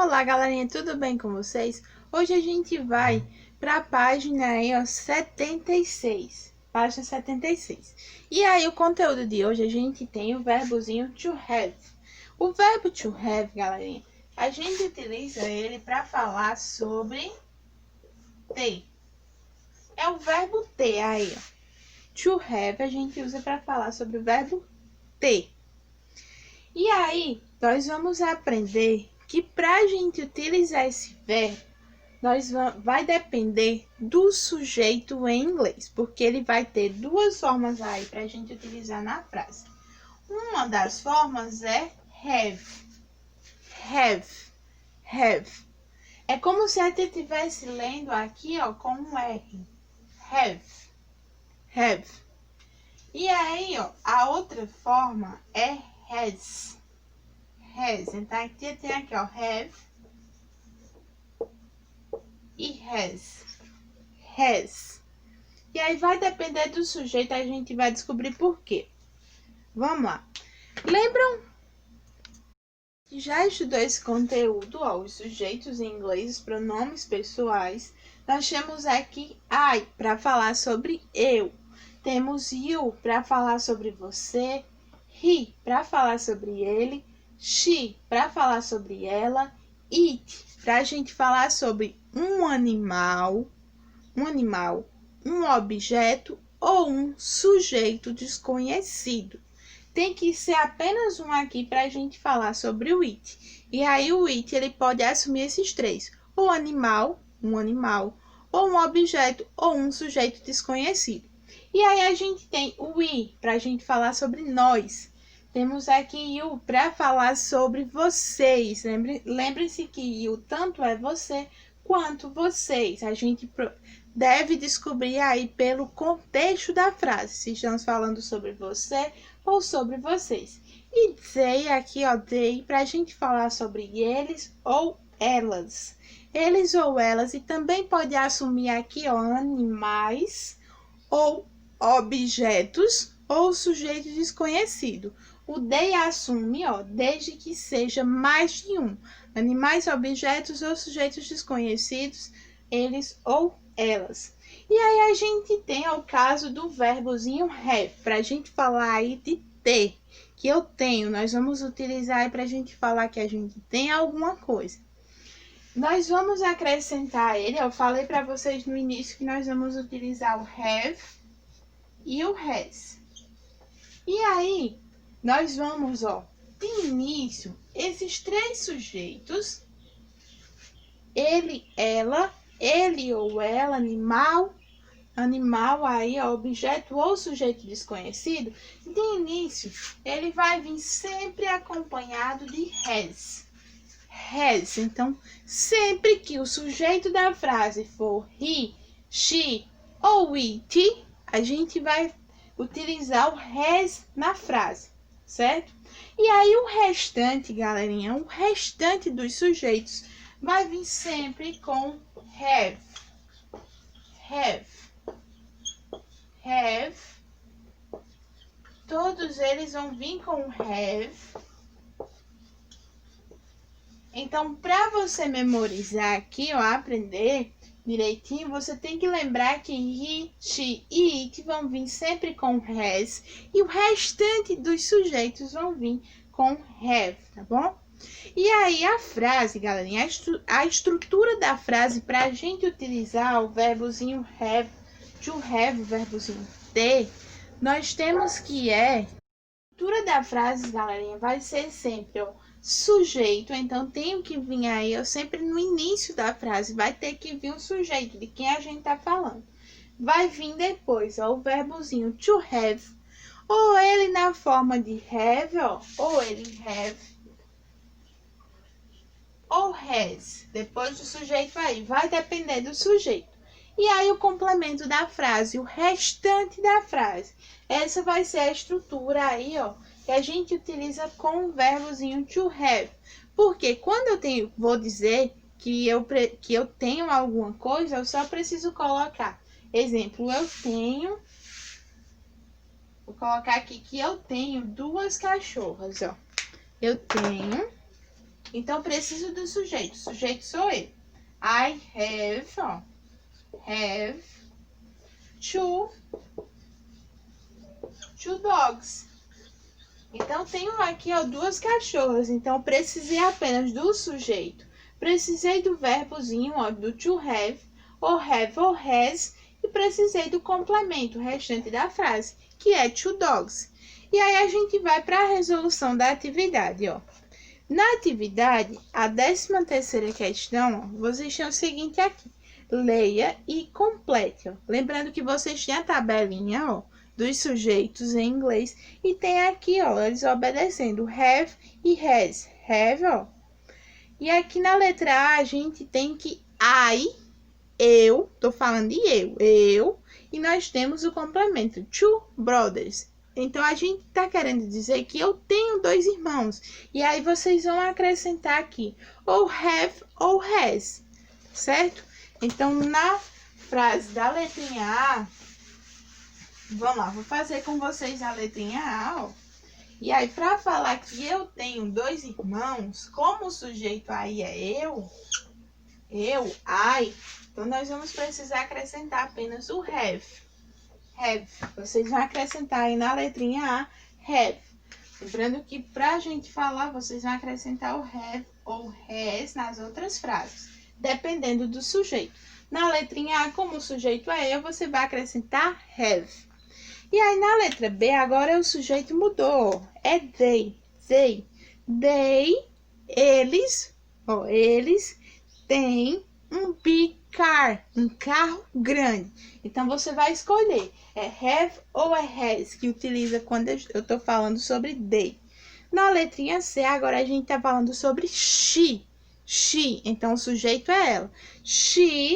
Olá, galerinha, tudo bem com vocês? Hoje a gente vai para a página aí, ó, 76. Página 76. E aí, o conteúdo de hoje, a gente tem o verbozinho to have. O verbo to have, galerinha, a gente utiliza ele para falar sobre ter. É o verbo ter aí, ó. To have a gente usa para falar sobre o verbo ter. E aí, nós vamos aprender que para a gente utilizar esse verbo, vai depender do sujeito em inglês, porque ele vai ter duas formas aí para a gente utilizar na frase. Uma das formas é have. Have. Have. É como se a gente estivesse lendo aqui, ó, com um R. Have. Have. E aí, ó, a outra forma é has. Has. Então, aqui tem aqui, ó, have e has. Has. E aí vai depender do sujeito, a gente vai descobrir por quê. Vamos lá. Lembram que já estudou esse conteúdo, ó, os sujeitos em inglês, os pronomes pessoais. Nós temos aqui I para falar sobre eu. Temos you para falar sobre você. He para falar sobre ele. She para falar sobre ela. It para a gente falar sobre um animal, um objeto ou um sujeito desconhecido. Tem que ser apenas um aqui para a gente falar sobre o it. E aí o it ele pode assumir esses três: um animal, ou um objeto ou um sujeito desconhecido. E aí a gente tem o we para a gente falar sobre nós. Temos aqui you para falar sobre vocês. Lembre-se que you tanto é você quanto vocês. A gente deve descobrir aí pelo contexto da frase, se estamos falando sobre você ou sobre vocês. E they aqui, ó, they, para a gente falar sobre eles ou elas. Eles ou elas, e também pode assumir aqui, ó, animais ou objetos ou sujeito desconhecido. O they assume, ó, desde que seja mais de um. Animais, objetos ou sujeitos desconhecidos, eles ou elas. E aí a gente tem o caso do verbozinho have, para a gente falar aí de ter, que eu tenho. Nós vamos utilizar aí para a gente falar que a gente tem alguma coisa. Nós vamos acrescentar ele, eu falei para vocês no início que nós vamos utilizar o have e o has. E aí, nós vamos, ó, de início, esses três sujeitos, ele, ela, ele ou ela, animal aí, ó, objeto ou sujeito desconhecido, de início, ele vai vir sempre acompanhado de has. Has. Então, sempre que o sujeito da frase for he, she ou it, a gente vai utilizar o has na frase, certo? E aí o restante, galerinha, o restante dos sujeitos vai vir sempre com have. Have. Have. Todos eles vão vir com have. Então, para você memorizar aqui, ó, aprender direitinho, você tem que lembrar que he, she e it vão vir sempre com has e o restante dos sujeitos vão vir com have, tá bom? E aí a frase, galerinha, a estrutura da frase para a gente utilizar o verbozinho have, to have, o verbozinho ter, nós temos que a estrutura da frase, galerinha, vai ser sempre, ó, sujeito, então tem que vir aí, ó, sempre no início da frase, vai ter que vir um sujeito de quem a gente tá falando. Vai vir depois, ó, o verbozinho to have, ou ele na forma de have, ó, ou ele have, ou has, depois do sujeito aí, vai depender do sujeito. E aí o complemento da frase, o restante da frase. Essa vai ser a estrutura aí, ó, que a gente utiliza com o verbozinho to have. Porque quando eu vou dizer que eu tenho alguma coisa, eu só preciso colocar. Exemplo, vou colocar aqui que eu tenho duas cachorras, ó. Eu tenho Então, preciso do sujeito. O sujeito sou eu. I have, ó. Have two dogs. Então, tenho aqui, ó, duas cachorras. Então, precisei apenas do sujeito. Precisei do verbozinho, ó, do to have, ou has, e precisei do complemento, o restante da frase, que é two dogs. E aí, a gente vai para a resolução da atividade, ó. Na atividade, a 13ª questão, ó, vocês têm o seguinte aqui. Leia e complete, ó. Lembrando que vocês têm a tabelinha, ó, dos sujeitos em inglês. E tem aqui, ó, eles obedecendo have e has. Have, ó. E aqui na letra A, a gente tem que eu, tô falando de eu, e nós temos o complemento, two brothers. Então, a gente tá querendo dizer que eu tenho 2 irmãos. E aí, vocês vão acrescentar aqui, ou have ou has, certo? Então, na frase da letrinha A, vamos lá, vou fazer com vocês a letrinha A, ó. E aí, para falar que eu tenho 2 irmãos, como o sujeito aí é eu, então nós vamos precisar acrescentar apenas o have. Have. Vocês vão acrescentar aí na letrinha A, have. Lembrando que para a gente falar, vocês vão acrescentar o have ou has nas outras frases, dependendo do sujeito. Na letrinha A, como o sujeito é eu, você vai acrescentar have. E aí, na letra B, agora o sujeito mudou. É they. Eles têm um big car, um carro grande. Então, você vai escolher. É have ou é has, que utiliza quando eu tô falando sobre they. Na letrinha C, agora a gente tá falando sobre she. Então, o sujeito é ela.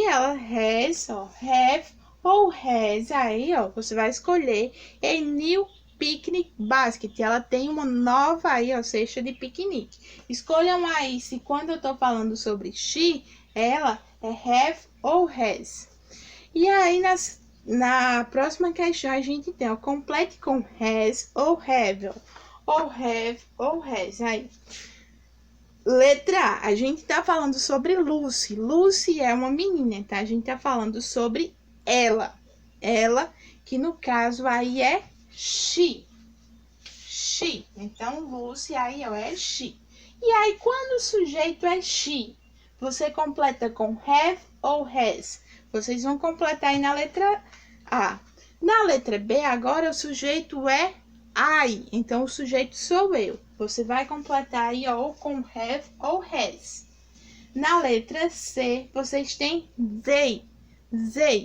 Ela has, ó, have ou has, aí, ó, você vai escolher a new picnic basket. Ela tem uma nova aí, ó, cesta de piquenique. Escolham aí se quando eu tô falando sobre she, ela é have ou has. E aí, na próxima questão, a gente tem o complete com has ou have, ou have ou has. Aí, letra A, a gente tá falando sobre Lucy. Lucy é uma menina, tá? A gente tá falando sobre ela, que no caso aí é she. Então, Lucy aí, ó, é she. E aí, quando o sujeito é she, você completa com have ou has. Vocês vão completar aí na letra A. Na letra B, agora o sujeito é I. Então, o sujeito sou eu. Você vai completar aí, ó, ou com have ou has. Na letra C, vocês têm they.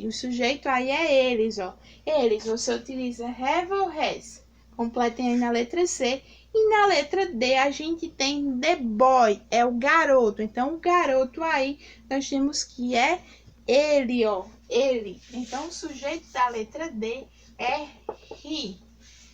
O sujeito aí é eles, ó. Eles, você utiliza have ou has. Completem aí na letra C. E na letra D, a gente tem the boy, é o garoto. Então, o garoto aí, nós temos que é ele, ó. Ele. Então, o sujeito da letra D é he.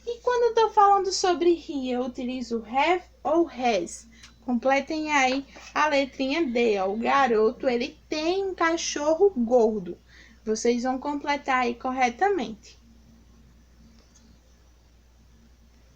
E quando eu tô falando sobre he, eu utilizo have ou has. Completem aí a letrinha D, ó. O garoto, ele tem um cachorro gordo. Vocês vão completar aí corretamente.